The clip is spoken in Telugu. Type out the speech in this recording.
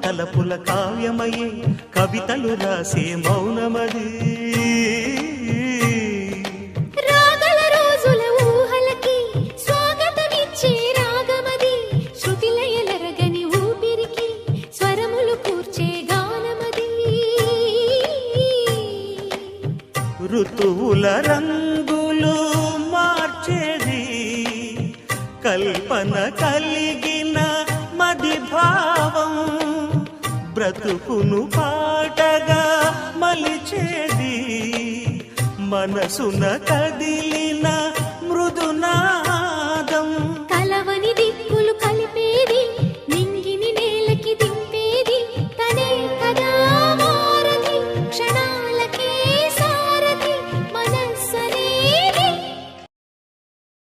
తలపుల కావ్యమయే కవితలు రాసే మౌనమది రాగల రోజుల ఊహలకి స్వాగతమిచ్చే రాగమది శృతిలయలరగని ఊపిరికి స్వరములు కూర్చే గానమది ఋతువుల రంగులు మార్చేది కల్పన కలిగిన మది భావం బ్రతుకును పాటగా మలిచేది మనసున కదిలిన